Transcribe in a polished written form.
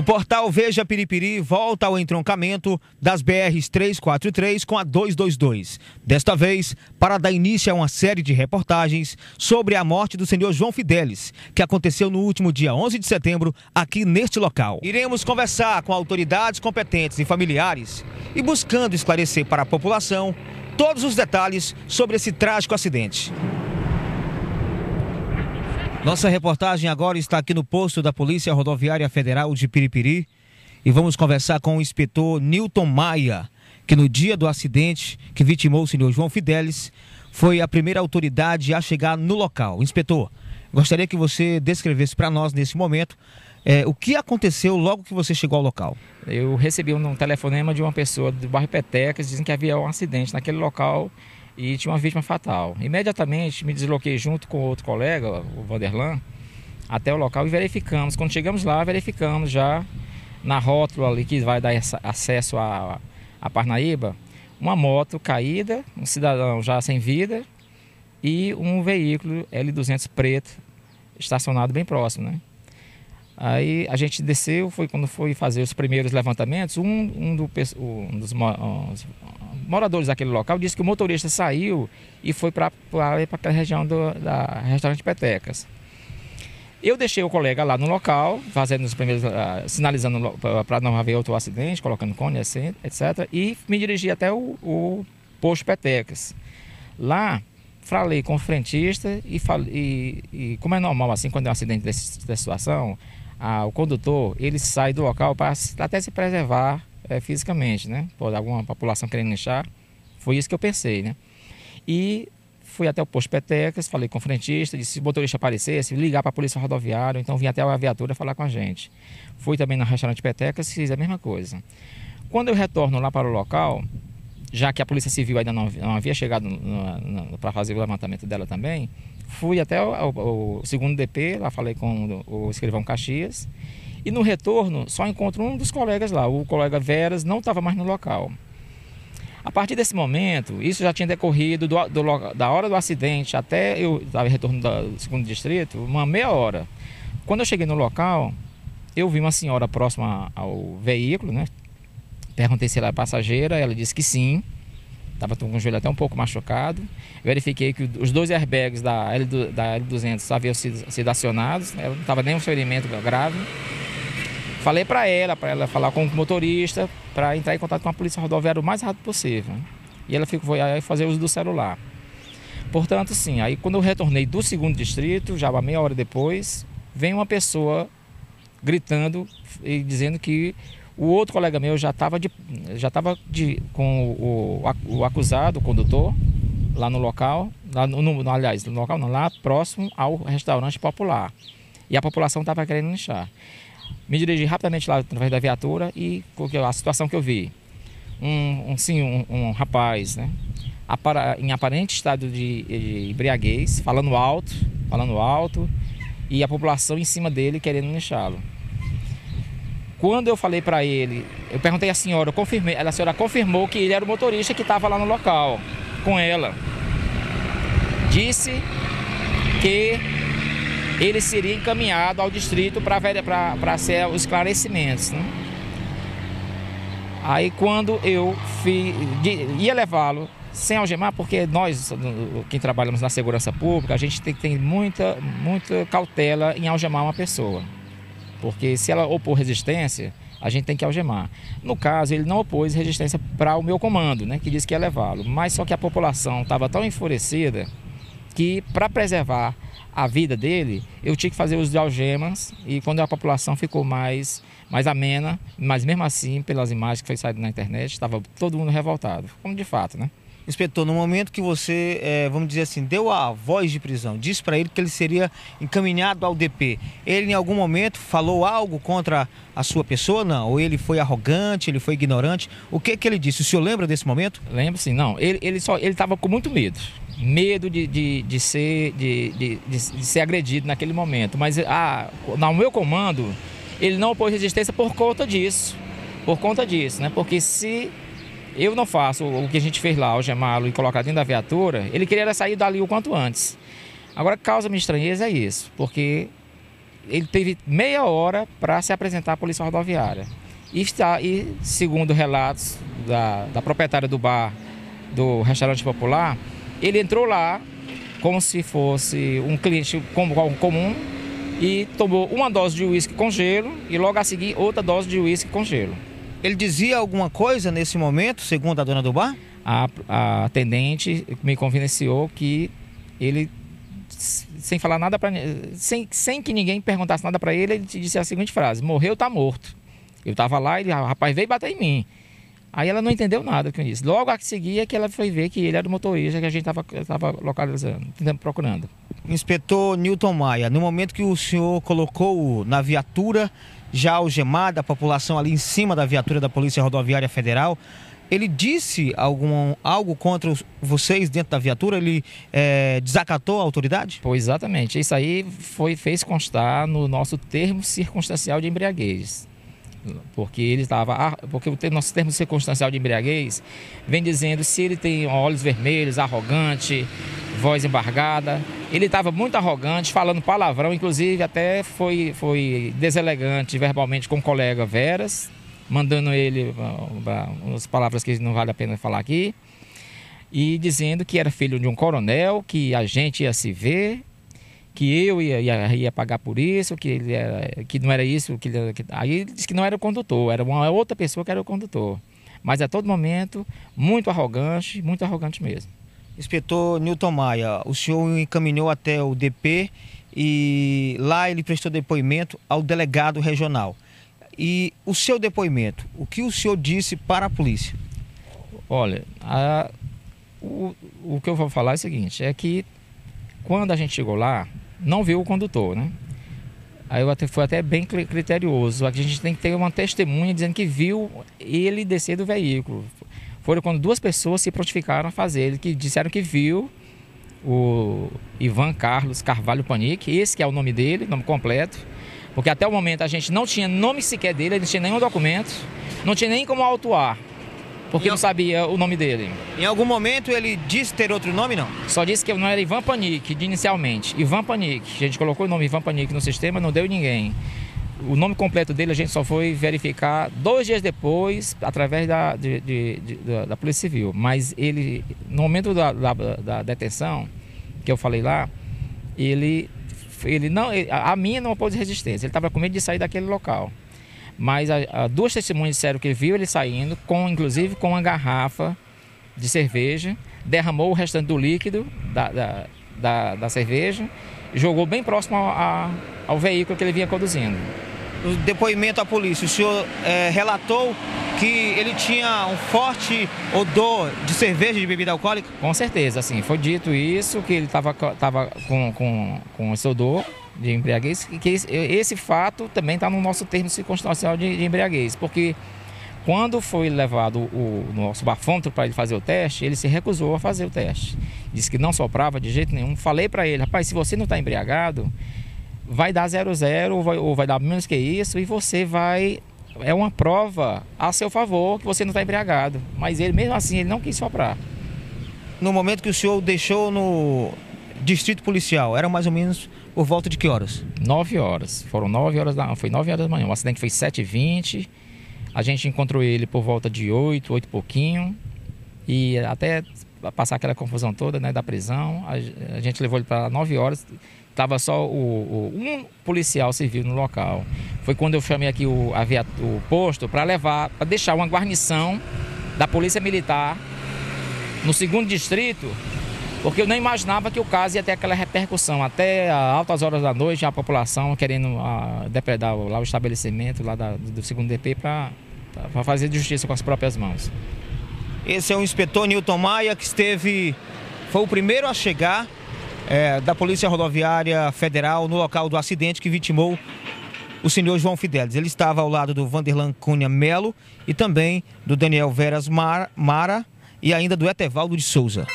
portal Veja Piripiri volta ao entroncamento das BRs 343 com a 222. Desta vez, para dar início a uma série de reportagens sobre a morte do senhor João Fidelis, que aconteceu no último dia 11 de setembro aqui neste local. Iremos conversar com autoridades competentes e familiares e buscando esclarecer para a população todos os detalhes sobre esse trágico acidente. Nossa reportagem agora está aqui no posto da Polícia Rodoviária Federal de Piripiri e vamos conversar com o inspetor Nilton Maia, que no dia do acidente que vitimou o senhor João Fidelis, foi a primeira autoridade a chegar no local. Inspetor, gostaria que você descrevesse para nós nesse momento o que aconteceu logo que você chegou ao local. Eu recebi um telefonema de uma pessoa do bairro Petecas dizendo que havia um acidente naquele local e tinha uma vítima fatal. Imediatamente me desloquei junto com outro colega, o Vanderlan, até o local e verificamos. Quando chegamos lá, verificamos já na rótula ali que vai dar acesso a Parnaíba, uma moto caída, um cidadão já sem vida e um veículo L200 preto estacionado bem próximo, né? Aí a gente desceu, foi quando foi fazer os primeiros levantamentos, um dos moradores daquele local disse que o motorista saiu e foi para aquela região da restaurante Petecas. Eu deixei o colega lá no local, fazendo os primeiros, sinalizando para não haver outro acidente, colocando cone, etc. E me dirigi até o posto Petecas. Lá falei com o frentista e como é normal assim, quando é um acidente dessa situação, o condutor ele sai do local para até se preservar fisicamente, né? Por alguma população querendo linchar. Foi isso que eu pensei, né? E fui até o posto Petecas, falei com o frentista, disse se o motorista aparecesse, ligar para a polícia rodoviária, então vim até a viatura falar com a gente. Fui também no restaurante Petecas e fiz a mesma coisa. Quando eu retorno lá para o local, já que a Polícia Civil ainda não havia chegado para fazer o levantamento dela também, fui até o segundo DP, lá falei com o escrivão Caxias, e no retorno só encontro um dos colegas lá, o colega Veras não estava mais no local. A partir desse momento, isso já tinha decorrido da hora do acidente até eu estava em retorno do segundo distrito, uma meia hora. Quando eu cheguei no local, eu vi uma senhora próxima ao veículo, né? Perguntei se ela era passageira, ela disse que sim. Estava com o joelho até um pouco machucado. Verifiquei que os dois airbags da L200 haviam sido acionados, ela não estava nenhum ferimento grave. Falei para ela falar com o motorista, para entrar em contato com a polícia rodoviária o mais rápido possível. E ela foi aí fazer uso do celular. Portanto, sim, aí quando eu retornei do segundo distrito, já uma meia hora depois, vem uma pessoa gritando e dizendo que o outro colega meu já estava com o acusado, o condutor, lá no local, aliás, no local não, lá próximo ao restaurante popular. E a população estava querendo linchar. Me dirigi rapidamente lá através da viatura e a situação que eu vi. Um rapaz, né, em aparente estado de embriaguez, falando alto, e a população em cima dele querendo linchá-lo. Quando eu falei para ele, eu perguntei à senhora, a senhora confirmou que ele era o motorista que estava lá no local com ela. Disse que ele seria encaminhado ao distrito para ser os esclarecimentos, né? Aí quando eu ia levá-lo sem algemar, porque nós, que trabalhamos na segurança pública, a gente tem que ter muita cautela em algemar uma pessoa. Porque se ela opor resistência, a gente tem que algemar. No caso, ele não opôs resistência para o meu comando, né, que disse que ia levá-lo. Mas só que a população estava tão enfurecida que, para preservar a vida dele, eu tinha que fazer uso de algemas. E quando a população ficou mais amena, mas mesmo assim, pelas imagens que foi saídas na internet, estava todo mundo revoltado, como de fato, né? Inspetor, no momento que você, vamos dizer assim, deu a voz de prisão, disse para ele que ele seria encaminhado ao DP, ele em algum momento falou algo contra a sua pessoa, não? Ou ele foi arrogante, ele foi ignorante? O que ele disse? O senhor lembra desse momento? Lembro sim, não. Ele estava com muito medo. Medo de ser agredido naquele momento. Mas no meu comando, ele não opôs resistência por conta disso. Né? Porque se eu não faço o que a gente fez lá, algemá-lo e colocar dentro da viatura, ele queria sair dali o quanto antes. Agora, causa-me estranheza é isso, porque ele teve meia hora para se apresentar à Polícia Rodoviária. E segundo relatos da proprietária do bar, do restaurante popular, ele entrou lá como se fosse um cliente comum e tomou uma dose de uísque com gelo e logo a seguir outra dose de uísque com gelo. Ele dizia alguma coisa nesse momento, segundo a dona do bar? A atendente me confidenciou que ele, sem falar nada para sem que ninguém perguntasse nada para ele, ele disse a seguinte frase: morreu, tá morto. Eu estava lá e o rapaz veio bater em mim. Aí ela não entendeu nada com isso. Logo a seguir é que ela foi ver que ele era o motorista que a gente estava localizando, procurando. Inspetor Newton Maia, no momento que o senhor colocou na viatura, já algemada, a população ali em cima da viatura da Polícia Rodoviária Federal, ele disse algo contra vocês dentro da viatura? Ele desacatou a autoridade? Pois exatamente. Isso aí fez constar no nosso termo circunstancial de embriaguez. Porque o nosso termo circunstancial de embriaguez vem dizendo se ele tem olhos vermelhos, arrogante, voz embargada. Ele estava muito arrogante, falando palavrão, inclusive até foi deselegante verbalmente com o colega Veras, mandando ele umas palavras que não vale a pena falar aqui, e dizendo que era filho de um coronel, que a gente ia se ver, que eu ia pagar por isso, que não era isso. Aí ele disse que não era o condutor, era uma outra pessoa que era o condutor. Mas a todo momento, muito arrogante mesmo. Inspetor Newton Maia, o senhor encaminhou até o DP e lá ele prestou depoimento ao delegado regional. E o seu depoimento, o que o senhor disse para a polícia? Olha, o que eu vou falar é o seguinte, é que quando a gente chegou lá, não viu o condutor, né? Aí foi até bem criterioso. A gente tem que ter uma testemunha dizendo que viu ele descer do veículo. Foram quando duas pessoas se prontificaram a fazer, que disseram que viu o Ivan Carlos Carvalho Panic, esse que é o nome dele, nome completo, porque até o momento a gente não tinha nome sequer dele, não tinha nenhum documento, não tinha nem como autuar, porque não sabia o nome dele. Em algum momento ele disse ter outro nome, não? Só disse que não era Ivan Panic, inicialmente. Ivan Panic. A gente colocou o nome Ivan Panic no sistema, não deu ninguém. O nome completo dele a gente só foi verificar 2 dias depois, através da Polícia Civil. Mas ele, no momento da detenção, que eu falei lá, a minha não opôs resistência. Ele estava com medo de sair daquele local. Mas duas testemunhas disseram que viu ele saindo, inclusive com uma garrafa de cerveja, derramou o restante do líquido da cerveja e jogou bem próximo ao veículo que ele vinha conduzindo. No depoimento à polícia, o senhor relatou que ele tinha um forte odor de cerveja, de bebida alcoólica? Com certeza, assim, foi dito isso, que ele estava com esse odor de embriaguez, que esse fato também está no nosso termo circunstancial de embriaguez, porque quando foi levado o nosso bafômetro para ele fazer o teste, ele se recusou a fazer o teste. Disse que não soprava de jeito nenhum. Falei para ele: rapaz, se você não está embriagado, vai dar 0,0 ou vai dar menos que isso e você vai... É uma prova a seu favor que você não está embriagado. Mas ele, mesmo assim, ele não quis soprar. No momento que o senhor deixou no distrito policial, era mais ou menos por volta de que horas? 9 horas. Foi 9 horas da manhã. O acidente foi 7h20. A gente encontrou ele por volta de 8 e pouquinho. E até passar aquela confusão toda, né, da prisão, a gente levou ele para 9 horas. Estava só um policial civil no local. Foi quando eu chamei aqui o posto para deixar uma guarnição da Polícia Militar no 2º distrito, porque eu não imaginava que o caso ia ter aquela repercussão. Até altas horas da noite, a população querendo depredar lá o estabelecimento lá do 2º DP para fazer justiça com as próprias mãos. Esse é o inspetor Newton Maia, que foi o primeiro a chegar da Polícia Rodoviária Federal no local do acidente que vitimou o senhor João Fidelis. Ele estava ao lado do Vanderlan Cunha Melo e também do Daniel Veras Mara e ainda do Etevaldo de Souza.